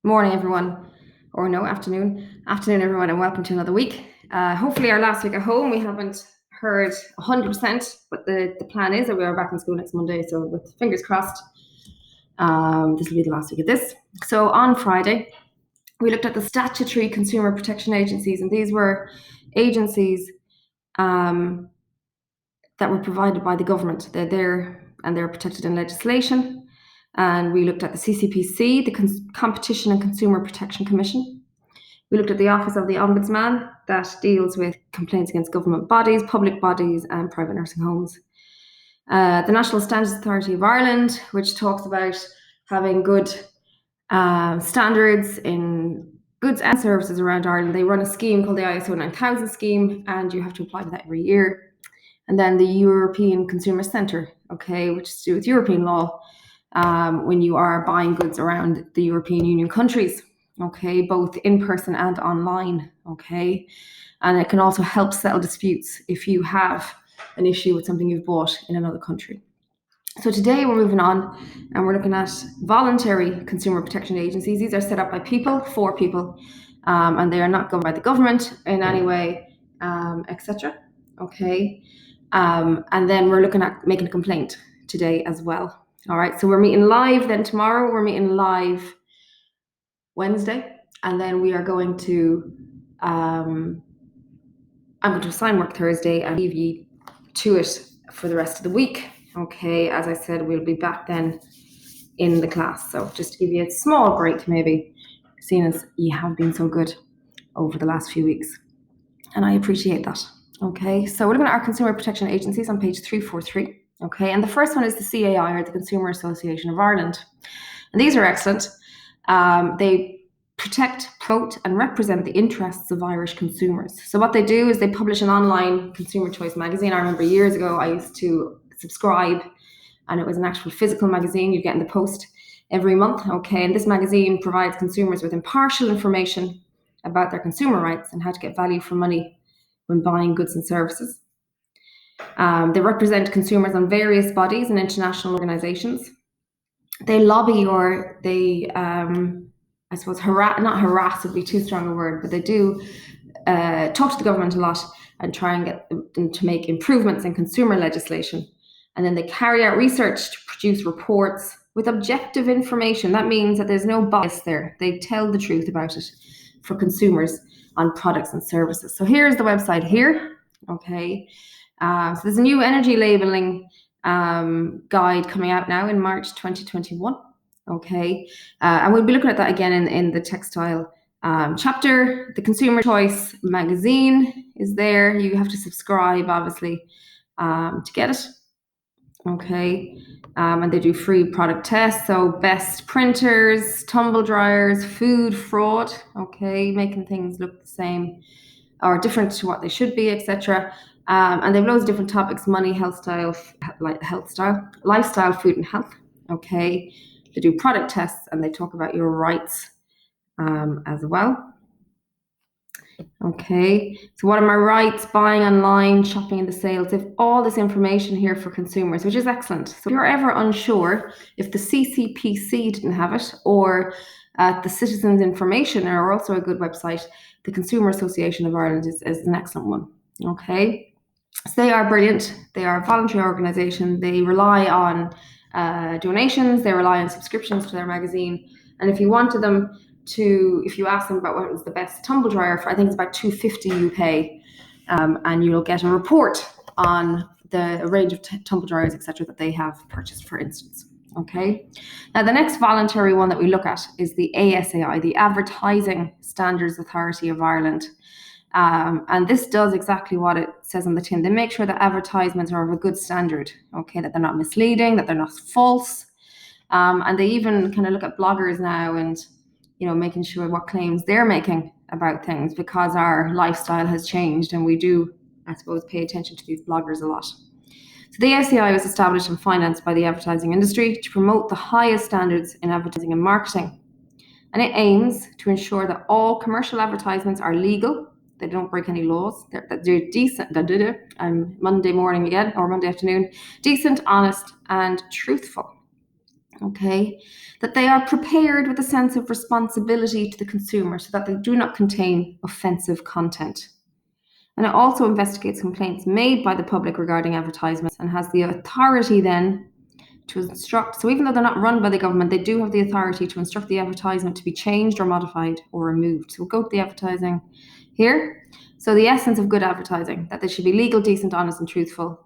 Morning, everyone, or no, afternoon. Afternoon, everyone, and welcome to another week. Hopefully, our last week at home, we haven't heard 100%, but the plan is that we are back in school next Monday, so with fingers crossed, this will be the last week of this. So on Friday, we looked at the statutory consumer protection agencies, and these were agencies that were provided by the government. They're there and they're protected in legislation. And we looked at the CCPC, the Competition and Consumer Protection Commission. We looked at the Office of the Ombudsman that deals with complaints against government bodies, public bodies, and private nursing homes. The National Standards Authority of Ireland, which talks about having good standards in goods and services around Ireland. They run a scheme called the ISO 9000 scheme, and you have to apply for that every year. And then the European Consumer Centre, which is to do with European law. When you are buying goods around the European Union countries, both in person and online, and it can also help settle disputes if you have an issue with something you've bought in another country. So today we're moving on and we're looking at voluntary consumer protection agencies. These are set up by people, for people, and they are not governed by the government in any way, etc. And then we're looking at making a complaint today as well. All right, so we're meeting live then tomorrow. We're meeting live Wednesday, and then we are going to, I'm going to assign work Thursday and leave you to it for the rest of the week. As I said, we'll be back then in the class. So just to give you a small break, maybe, seeing as you have been so good over the last few weeks. And I appreciate that. So we're looking at our consumer protection agencies on page 343. And the first one is the CAI, or the Consumer Association of Ireland. And these are excellent. They protect, promote, and represent the interests of Irish consumers. So what they do is they publish an online consumer choice magazine. I remember years ago I used to subscribe, and it was an actual physical magazine you get in the post every month. And this magazine provides consumers with impartial information about their consumer rights and how to get value for money when buying goods and services. They represent consumers on various bodies and international organizations. They lobby, or they, I suppose, not harass would be too strong a word, but they do talk to the government a lot and try and get them to make improvements in consumer legislation. And then they carry out research to produce reports with objective information. That means that there's no bias there. They tell the truth about it for consumers on products and services. So here's the website here. So there's a new energy labeling guide coming out now in March 2021. And we'll be looking at that again in the textile chapter. The Consumer Choice magazine is there. You have to subscribe, obviously, to get it. And they do free product tests. So best printers, tumble dryers, food fraud, making things look the same or different to what they should be, etc. And they have loads of different topics: money, lifestyle, food and health. They do product tests and they talk about your rights as well. So what are my rights? Buying online, shopping in the sales. They have all this information here for consumers, which is excellent. So if you're ever unsure if the CCPC didn't have it, or the Citizens Information are also a good website, the Consumer Association of Ireland is an excellent one. So they are brilliant. They are a voluntary organisation. They rely on donations. They rely on subscriptions to their magazine. And if you wanted them to, if you ask them about what was the best tumble dryer for, I think it's about $2.50 you pay, and you'll get a report on the range of tumble dryers, etc., that they have purchased, for instance. Now the next voluntary one that we look at is the ASAI, the Advertising Standards Authority of Ireland. And this does exactly what it says on the tin. They make sure that advertisements are of a good standard, that they're not misleading, that they're not false. And they even kind of look at bloggers now and, making sure what claims they're making about things, because our lifestyle has changed and we do, I suppose, pay attention to these bloggers a lot. So the ASAI was established and financed by the advertising industry to promote the highest standards in advertising and marketing. And it aims to ensure that all commercial advertisements are legal, they don't break any laws, that they're decent, Monday morning again, or Monday afternoon, decent, honest, and truthful. okay, that they are prepared with a sense of responsibility to the consumer so that they do not contain offensive content. And it also investigates complaints made by the public regarding advertisements and has the authority then to instruct. So even though they're not run by the government, they do have the authority to instruct the advertisement to be changed or modified or removed. So we'll go to the advertising here. So the essence of good advertising, that they should be legal, decent, honest, and truthful,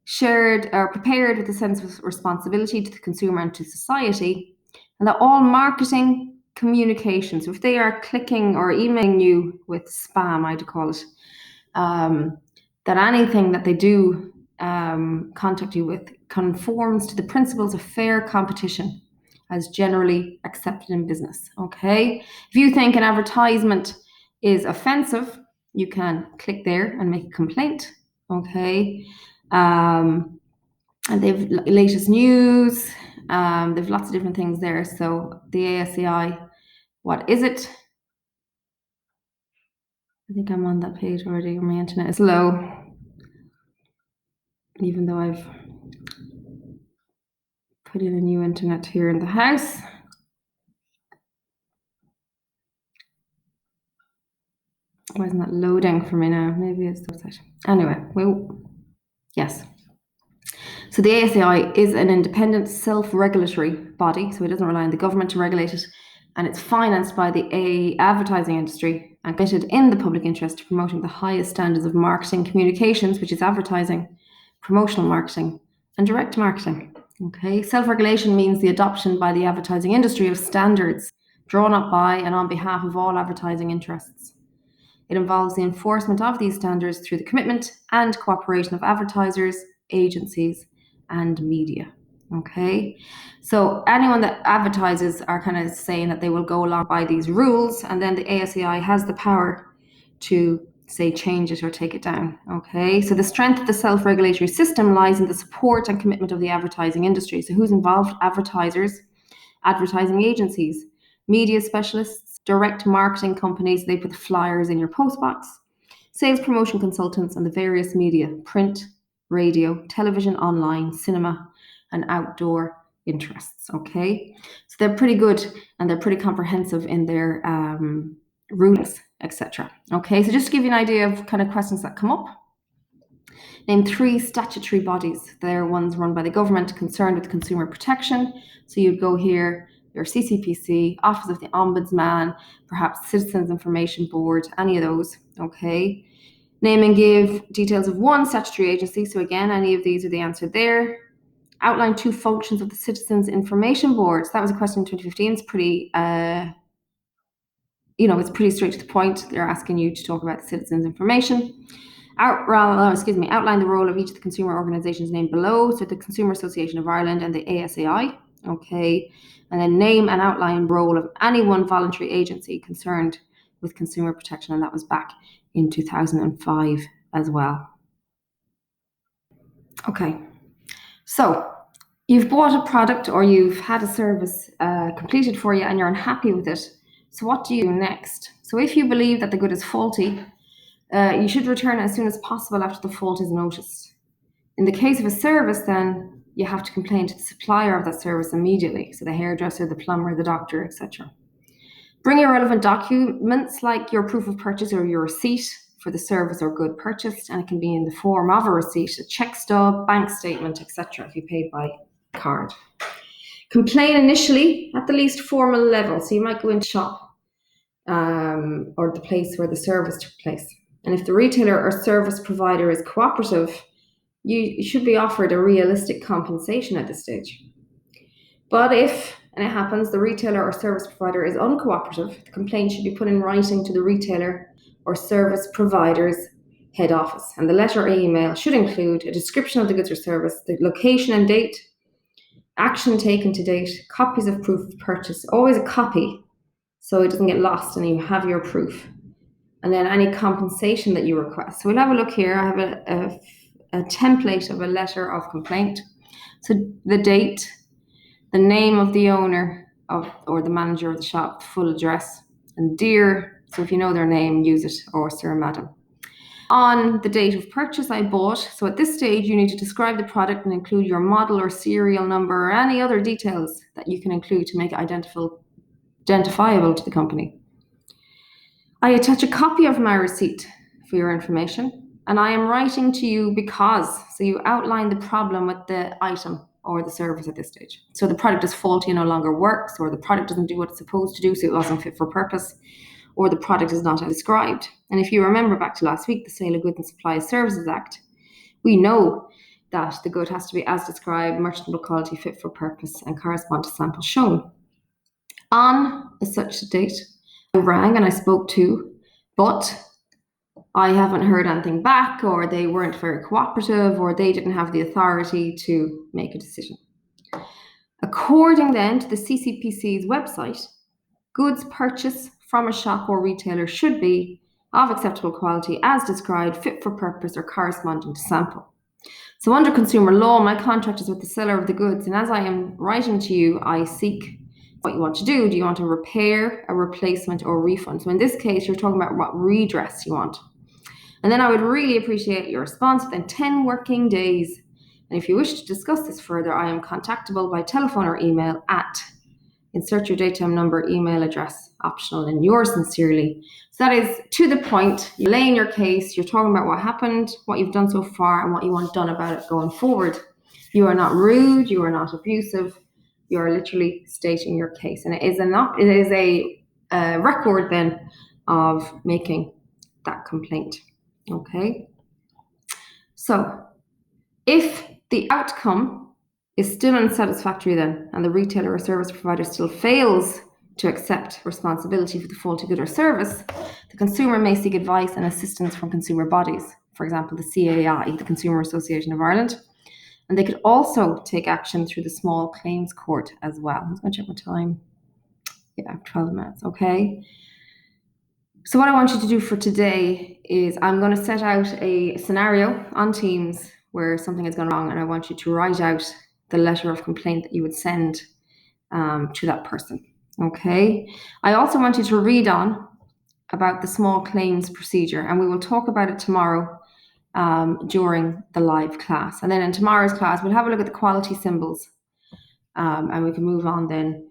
shared or prepared with a sense of responsibility to the consumer and to society, and that all marketing communications, so if they are clicking or emailing you with spam, I'd call it, that anything that they do contact you with conforms to the principles of fair competition as generally accepted in business, okay? If you think an advertisement is offensive, you can click there and make a complaint, okay? And they've latest news, they've lots of different things there. So the ASCI, what is it? I think I'm on that page already. My internet is slow, even though I've put in a new internet here in the house. Why isn't that loading for me now? Maybe it's the website. Anyway, yes. So the ASCI is an independent self-regulatory body, so it doesn't rely on the government to regulate it, and it's financed by the advertising industry and committed in the public interest to promoting the highest standards of marketing communications, which is advertising, promotional marketing, and direct marketing. Okay, self-regulation means the adoption by the advertising industry of standards drawn up by and on behalf of all advertising interests. It involves the enforcement of these standards through the commitment and cooperation of advertisers, agencies, and media. Okay, so anyone that advertises are kind of saying that they will go along by these rules, and then the ASCI has the power to say change it or take it down. Okay, so the strength of the self-regulatory system lies in the support and commitment of the advertising industry. So who's involved? Advertisers, advertising agencies, media specialists, direct marketing companies, they put the flyers in your postbox, sales promotion consultants, and the various media, print, radio, television, online, cinema, and outdoor interests. Okay, so they're pretty good and they're pretty comprehensive in their rulings, etc. Okay, so just to give you an idea of kind of questions that come up, name 3 statutory bodies. They're ones run by the government concerned with consumer protection. So you'd go here, your CCPC, Office of the Ombudsman, perhaps Citizens Information Board, any of those, okay? Name and give details of 1 statutory agency. So again, any of these are the answer there. Outline 2 functions of the Citizens Information Board. So that was a question in 2015. It's pretty, it's pretty straight to the point. They're asking you to talk about citizens' information. Outline the role of each of the consumer organisations named below. So the Consumer Association of Ireland and the ASAI. Okay, and then name and outline role of any one voluntary agency concerned with consumer protection, and that was back in 2005 as well. Okay, so you've bought a product or you've had a service completed for you and you're unhappy with it. So what do you do next? So if you believe that the good is faulty, you should return it as soon as possible after the fault is noticed. In the case of a service, then you have to complain to the supplier of that service immediately. So the hairdresser, the plumber, the doctor, etc. Bring your relevant documents like your proof of purchase or your receipt for the service or good purchased, and it can be in the form of a receipt, a check stub, bank statement, etc. if you paid by card. Complain initially at the least formal level. So you might go into shop or the place where the service took place. And if the retailer or service provider is cooperative, you should be offered a realistic compensation at this stage. But if, and it happens, the retailer or service provider is uncooperative, the complaint should be put in writing to the retailer or service provider's head office. And the letter or email should include a description of the goods or service, the location and date, action taken to date, copies of proof of purchase, always a copy so it doesn't get lost and you have your proof. And then any compensation that you request. So we'll have a look here. I have a template of a letter of complaint. So the date, the name of the owner or the manager of the shop, full address, and dear. So if you know their name, use it, or sir, madam. On the date of purchase, I bought. So at this stage, you need to describe the product and include your model or serial number or any other details that you can include to make it identifiable to the company. I attach a copy of my receipt for your information, and I am writing to you because, so you outline the problem with the item or the service at this stage. So the product is faulty and no longer works, or the product doesn't do what it's supposed to do, so it wasn't fit for purpose, or the product is not as described. And if you remember back to last week, the Sale of Goods and Supply Services Act, we know that the good has to be as described, merchantable quality, fit for purpose, and correspond to samples shown. On such a date, I rang and I spoke to, but I haven't heard anything back, or they weren't very cooperative, or they didn't have the authority to make a decision. According then to the CCPC's website, goods purchased from a shop or retailer should be of acceptable quality as described, fit for purpose, or corresponding to sample. So under consumer law, my contract is with the seller of the goods, and as I am writing to you, I seek what you want to do. Do you want a repair, a replacement, or a refund? So in this case, you're talking about what redress you want. And then I would really appreciate your response within 10 working days. And if you wish to discuss this further, I am contactable by telephone or email at, insert your datetime number, email address, optional, and yours sincerely. So that is to the point. You're laying your case, you're talking about what happened, what you've done so far, and what you want done about it going forward. You are not rude, you are not abusive, you are literally stating your case. And it is a record then of making that complaint. Okay. So if the outcome is still unsatisfactory then, and the retailer or service provider still fails to accept responsibility for the faulty good or service, the consumer may seek advice and assistance from consumer bodies, for example, the CAI, the Consumer Association of Ireland. And they could also take action through the small claims court as well. I'm going to check my time. Yeah, 12 minutes, okay. So what I want you to do for today is I'm going to set out a scenario on Teams where something has gone wrong, and I want you to write out the letter of complaint that you would send to that person, okay? I also want you to read on about the small claims procedure, and we will talk about it tomorrow during the live class. And then in tomorrow's class, we'll have a look at the quality symbols, and we can move on then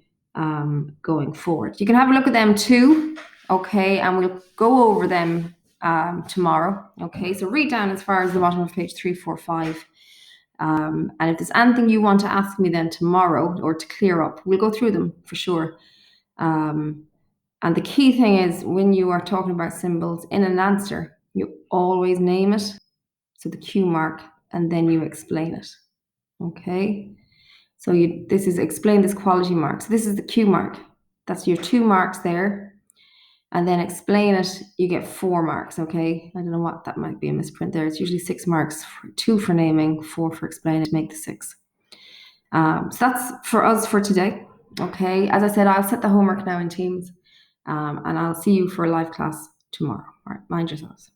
going forward. You can have a look at them too, okay, and we'll go over them tomorrow, okay? So read down as far as the bottom of page 345. And if there's anything you want to ask me then tomorrow or to clear up, we'll go through them for sure. And the key thing is when you are talking about symbols in an answer, you always name it, so the Q mark, and then you explain it, okay? So this is explain this quality mark. So this is the Q mark. That's your 2 marks there. And then explain it, you get 4 marks, okay? I don't know what, that might be a misprint there. It's usually 6 marks, 2 for naming, 4 for explaining to make the 6. So that's for us for today, okay? As I said, I'll set the homework now in Teams, and I'll see you for a live class tomorrow. All right, mind yourselves.